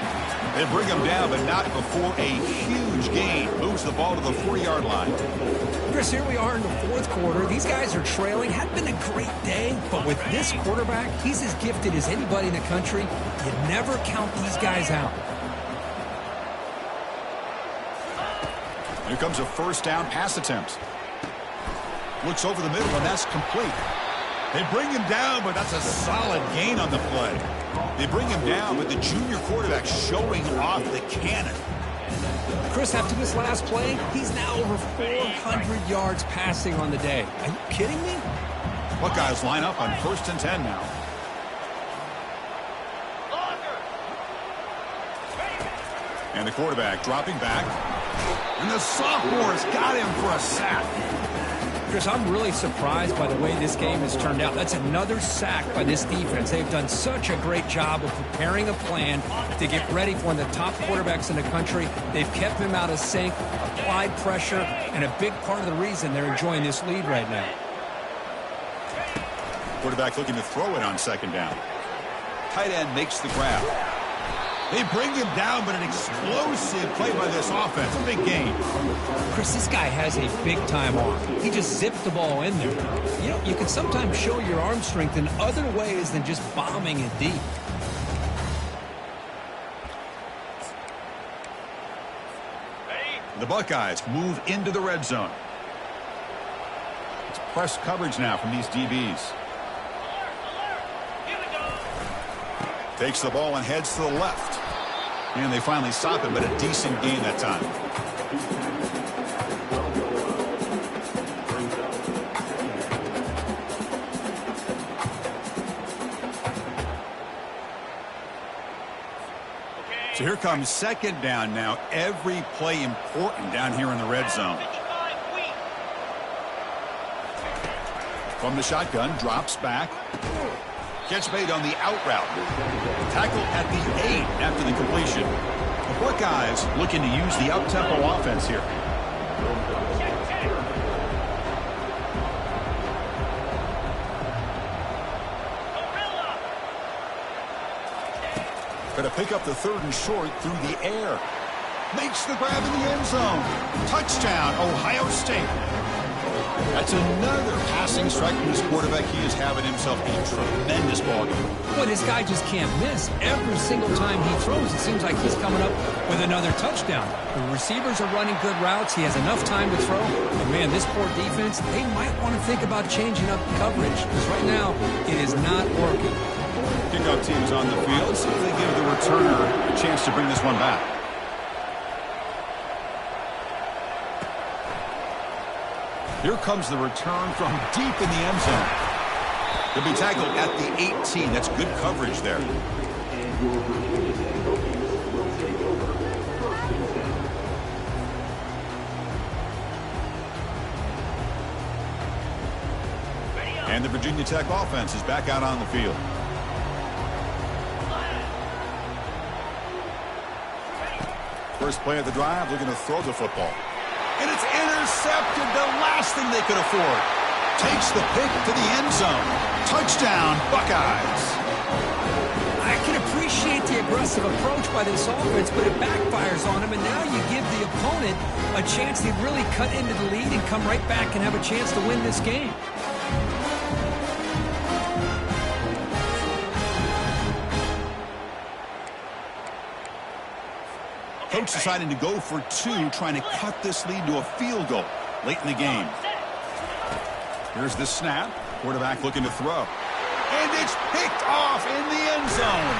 They bring him down, but not before a huge gain. Moves the ball to the 40-yard line. Chris, here we are in the fourth quarter. These guys are trailing. Had been a great day, but with this quarterback, he's as gifted as anybody in the country. You never count these guys out. Here comes a first down pass attempt. Looks over the middle, and that's complete. They bring him down, but that's a solid gain on the play. They bring him down, but the junior quarterback showing off the cannon. Chris, after this last play, he's now over 400 yards passing on the day. Are you kidding me? Buckeyes line up on 1st and 10 now. And the quarterback dropping back. And the sophomore's got him for a sack. Chris, I'm really surprised by the way this game has turned out. That's another sack by this defense. They've done such a great job of preparing a plan to get ready for one of the top quarterbacks in the country. They've kept him out of sync, applied pressure, and a big part of the reason they're enjoying this lead right now. Quarterback looking to throw it on second down. Tight end makes the grab. They bring him down, but an explosive play by this offense. A big gain. Chris, this guy has a big-time arm. He just zipped the ball in there. You know, you can sometimes show your arm strength in other ways than just bombing it deep. The Buckeyes move into the red zone. It's press coverage now from these DBs. Takes the ball and heads to the left. And they finally stop him, but a decent gain that time. So here comes second down now. Every play important down here in the red zone. From the shotgun, drops back. Catch made on the out route. Tackle at the 8 after the completion. The Buckeyes looking to use the up-tempo offense here. Going to pick up the 3rd and short through the air. Makes the grab in the end zone. Touchdown, Ohio State. That's another passing strike from this quarterback. He is having himself a tremendous ballgame. Boy, this guy just can't miss. Every single time he throws, it seems like he's coming up with another touchdown. The receivers are running good routes. He has enough time to throw. But, man, this poor defense, they might want to think about changing up coverage. Because right now, it is not working. Kickoff team's on the field. See if they give the returner a chance to bring this one back. Here comes the return from deep in the end zone. He'll be tackled at the 18. That's good coverage there. And the Virginia Tech offense is back out on the field. First play of the drive, looking to throw the football. And it's intercepted, the last thing they could afford. Takes the pick to the end zone. Touchdown, Buckeyes. I can appreciate the aggressive approach by this offense, but it backfires on him, and now you give the opponent a chance to really cut into the lead and come right back and have a chance to win this game. Coach deciding to go for two, trying to cut this lead to a field goal late in the game. Here's the snap. Quarterback looking to throw. And it's picked off in the end zone.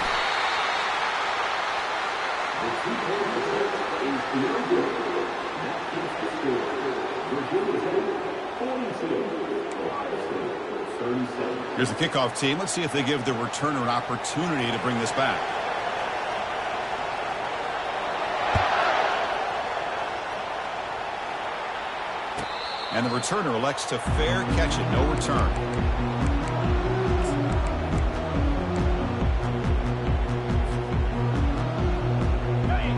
Here's the kickoff team. Let's see if they give the returner an opportunity to bring this back. And the returner elects to fair catch it. No return.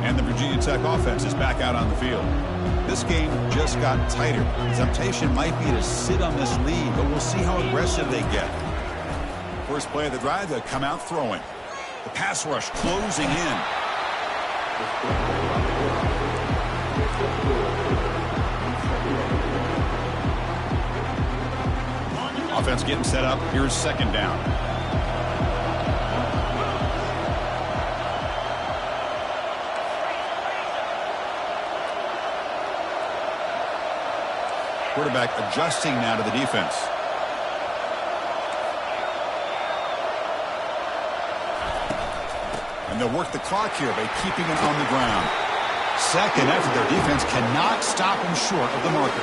And the Virginia Tech offense is back out on the field. This game just got tighter. The temptation might be to sit on this lead, but we'll see how aggressive they get. First play of the drive, they'll come out throwing. The pass rush closing in. Offense getting set up. Here's second down. Quarterback adjusting now to the defense. And they'll work the clock here by keeping it on the ground. Second effort, their defense cannot stop them short of the marker.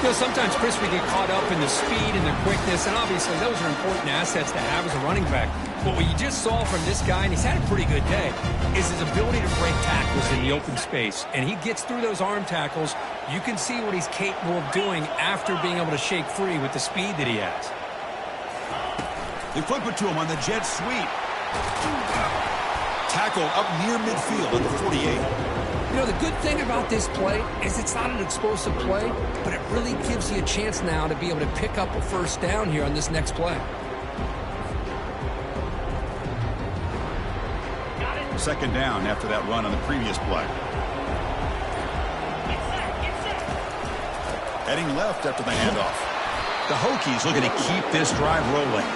You know, sometimes, Chris, we get caught up in the speed and the quickness, and obviously those are important assets to have as a running back. But what you just saw from this guy, and he's had a pretty good day, is his ability to break tackles in the open space. And he gets through those arm tackles. You can see what he's capable of doing after being able to shake free with the speed that he has. They flip it to him on the jet sweep. Tackle up near midfield at the 48. You know, the good thing about this play is it's not an explosive play, but it really gives you a chance now to be able to pick up a first down here on this next play. Second down after that run on the previous play. Heading left after the handoff. The Hokies looking to keep this drive rolling.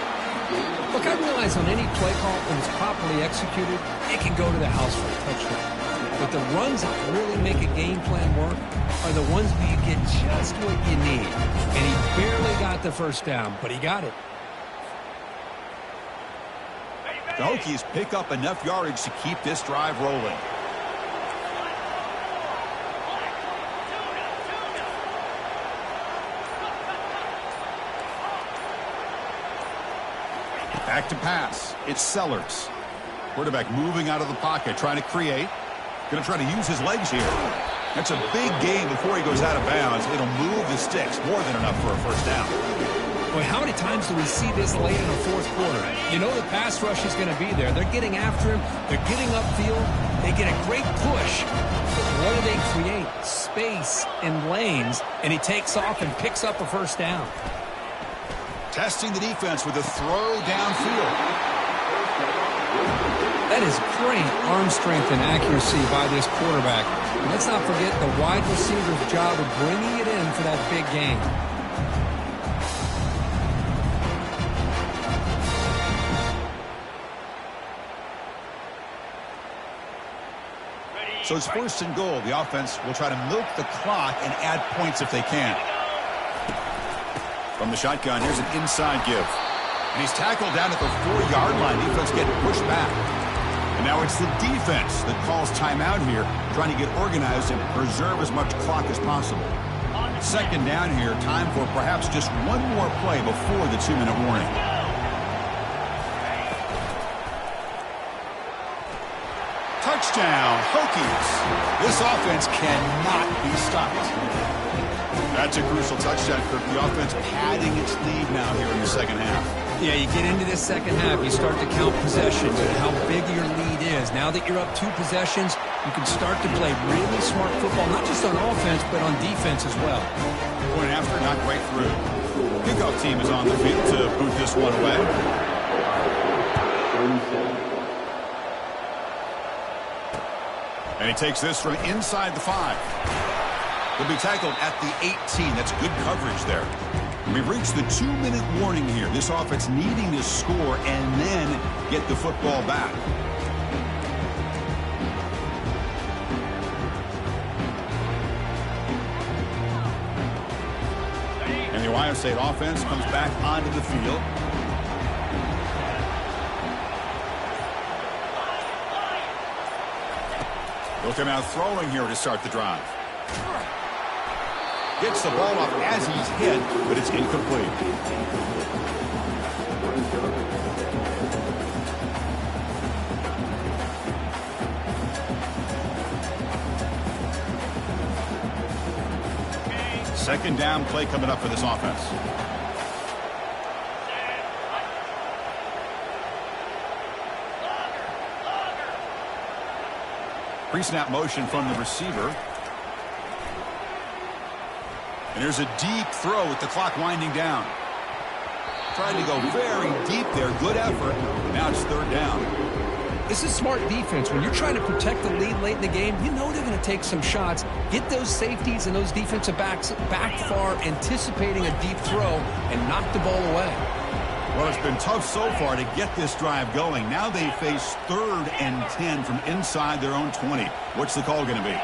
Look, I realize on any play call, when it's properly executed, it can go to the house for a touchdown. But the runs that really make a game plan work are the ones where you get just what you need. And he barely got the first down, but he got it. The Hokies pick up enough yardage to keep this drive rolling. Back to pass. It's Sellers. Quarterback moving out of the pocket, trying to create. Going to try to use his legs here. That's a big gain before he goes out of bounds. It'll move the sticks more than enough for a first down. Boy, how many times do we see this late in the fourth quarter? You know the pass rush is going to be there. They're getting after him. They're getting upfield. They get a great push. But what do they create? Space and lanes. And he takes off and picks up a first down. Testing the defense with a throw downfield. That is great arm strength and accuracy by this quarterback. And let's not forget the wide receiver's job of bringing it in for that big gain. So it's first and goal. The offense will try to milk the clock and add points if they can. From the shotgun, here's an inside give. And he's tackled down at the 4-yard line. Defense getting pushed back. And now it's the defense that calls timeout here, trying to get organized and preserve as much clock as possible. Second down here, time for perhaps just one more play before the 2-minute warning. Touchdown, Hokies. This offense cannot be stopped. That's a crucial touchdown, Kirk. The offense padding its lead now here in the second half. Yeah, you get into this second half, you start to count possessions and how big your lead is. Now that you're up 2 possessions, you can start to play really smart football, not just on offense, but on defense as well. Point after, not quite through. Kickoff team is on the field to boot this one away. And he takes this from inside the 5. He'll be tackled at the 18. That's good coverage there. We've reached the 2-minute warning here. This offense needing to score and then get the football back. And the Ohio State offense comes back onto the field. They'll come out throwing here to start the drive. Gets the ball off as he's hit, but it's incomplete. Second down play coming up for this offense. Pre-snap motion from the receiver. And there's a deep throw with the clock winding down. Trying to go very deep there. Good effort. Now it's third down. This is smart defense. When you're trying to protect the lead late in the game, you know they're going to take some shots. Get those safeties and those defensive backs back far, anticipating a deep throw, and knock the ball away. Well, it's been tough so far to get this drive going. Now they face 3rd and 10 from inside their own 20. What's the call going to be?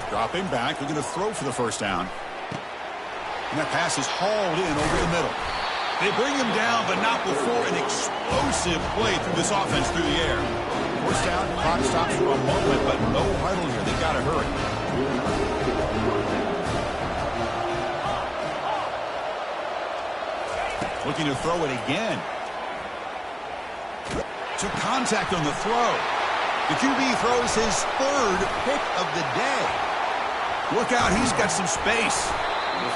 Dropping back, looking to throw for the first down. And that pass is hauled in over the middle. They bring him down, but not before an explosive play through this offense through the air. First down, clock stops for a moment, but no huddle here. They've got to hurry. Looking to throw it again. Took contact on the throw. The QB throws his 3rd pick of the day. Look out, he's got some space.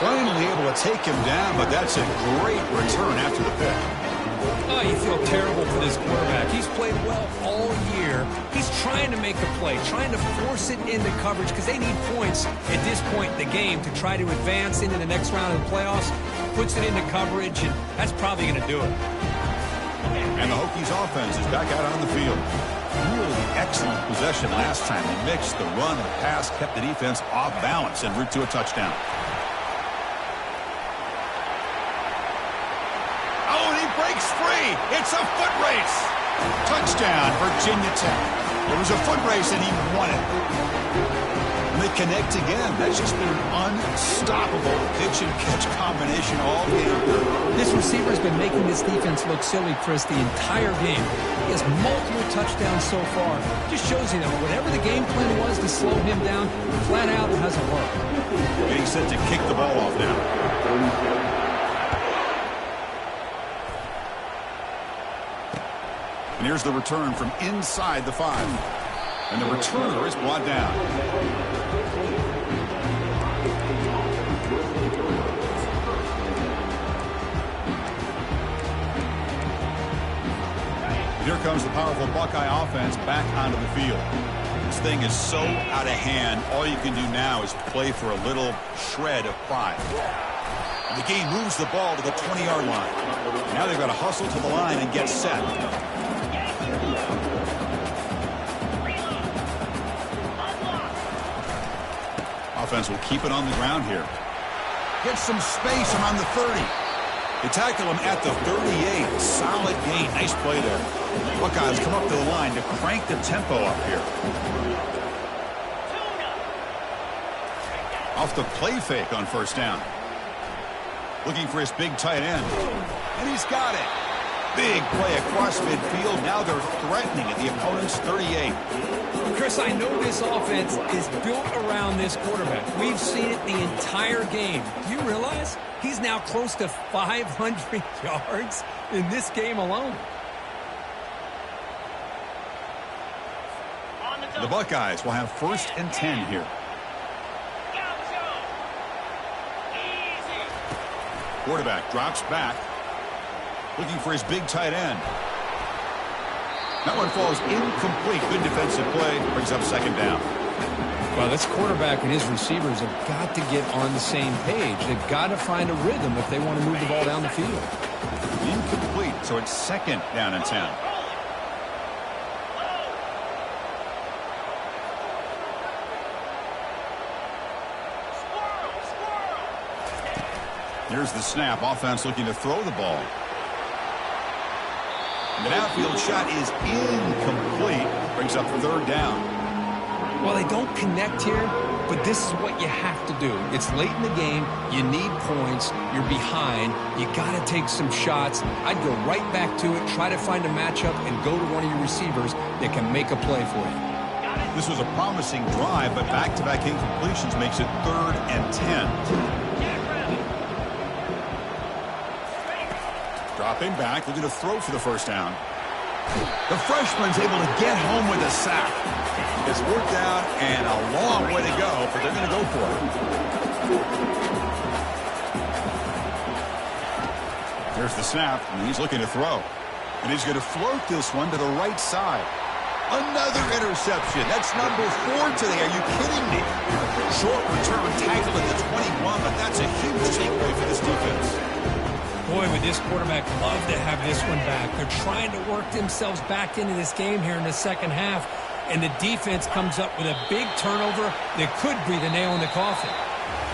Finally able to take him down, but that's a great return after the pick. Oh, you feel terrible for this quarterback. He's played well all year. He's trying to make a play, trying to force it into coverage because they need points at this point in the game to try to advance into the next round of the playoffs. Puts it into coverage, and that's probably going to do it. And the Hokies offense is back out on the field. Really excellent possession last time. They mixed the run and the pass, kept the defense off balance en route to a touchdown. Oh, and he breaks free. It's a foot race. Touchdown, Virginia Tech. It was a foot race, and he won it. And they connect again. That's just been an unstoppable pitch-and-catch combination all game. This receiver has been making this defense look silly, Chris, the entire game. He has multiple touchdowns so far. Just shows you that whatever the game plan was to slow him down, flat out it hasn't worked. Getting set to kick the ball off now. And here's the return from inside the 5. And the returner is brought down. Here comes the powerful Buckeye offense back onto the field. This thing is so out of hand, all you can do now is play for a little shred of pride. And the game moves the ball to the 20-yard line. Now they've got to hustle to the line and get set. Offense will keep it on the ground here. Get some space around the 30. They tackle him at the 38. Solid gain. Nice play there. Buckeyes come up to the line to crank the tempo up here. Off the play fake on first down. Looking for his big tight end. And he's got it. Big play across midfield. Now they're threatening at the opponent's 38. Chris, I know this offense is built around this quarterback. We've seen it the entire game. Do you realize he's now close to 500 yards in this game alone? The Buckeyes will have 1st and 10 here. Quarterback drops back. Looking for his big tight end. That one falls incomplete. Good defensive play. Brings up second down. Well, this quarterback and his receivers have got to get on the same page. They've got to find a rhythm if they want to move the ball down the field. Incomplete, so it's second down and 10. Here's the snap. Offense looking to throw the ball. The downfield shot is incomplete. Brings up third down. Well, they don't connect here, but this is what you have to do. It's late in the game. You need points. You're behind. You got to take some shots. I'd go right back to it, try to find a matchup, and go to one of your receivers that can make a play for you. This was a promising drive, but back-to-back incompletions makes it third and 10. Dropping back, looking to throw for the first down. The freshman's able to get home with a sack. It's worked out and a long way to go, but they're going to go for it. Here's the snap, and he's looking to throw. And he's going to float this one to the right side. Another interception. That's number 4 today. Are you kidding me? Short return tackle at the 21, but that's a huge takeaway for this defense. Boy, would this quarterback love to have this one back. They're trying to work themselves back into this game here in the second half, and the defense comes up with a big turnover that could be the nail in the coffin.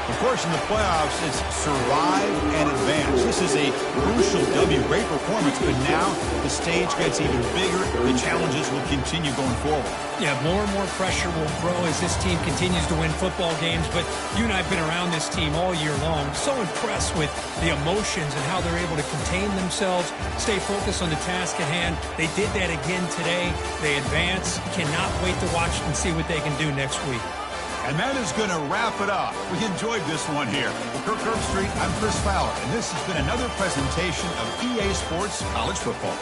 Of course, in the playoffs, it's survive and advance. This is a crucial W. Great performance, but now the stage gets even bigger. The challenges will continue going forward. Yeah, more and more pressure will grow as this team continues to win football games, but you and I have been around this team all year long. So impressed with the emotions and how they're able to contain themselves, stay focused on the task at hand. They did that again today. They advance. Cannot wait to watch and see what they can do next week. And that is going to wrap it up. We enjoyed this one here. For Kirk Herbstreit, I'm Chris Fowler, and this has been another presentation of EA Sports College Football.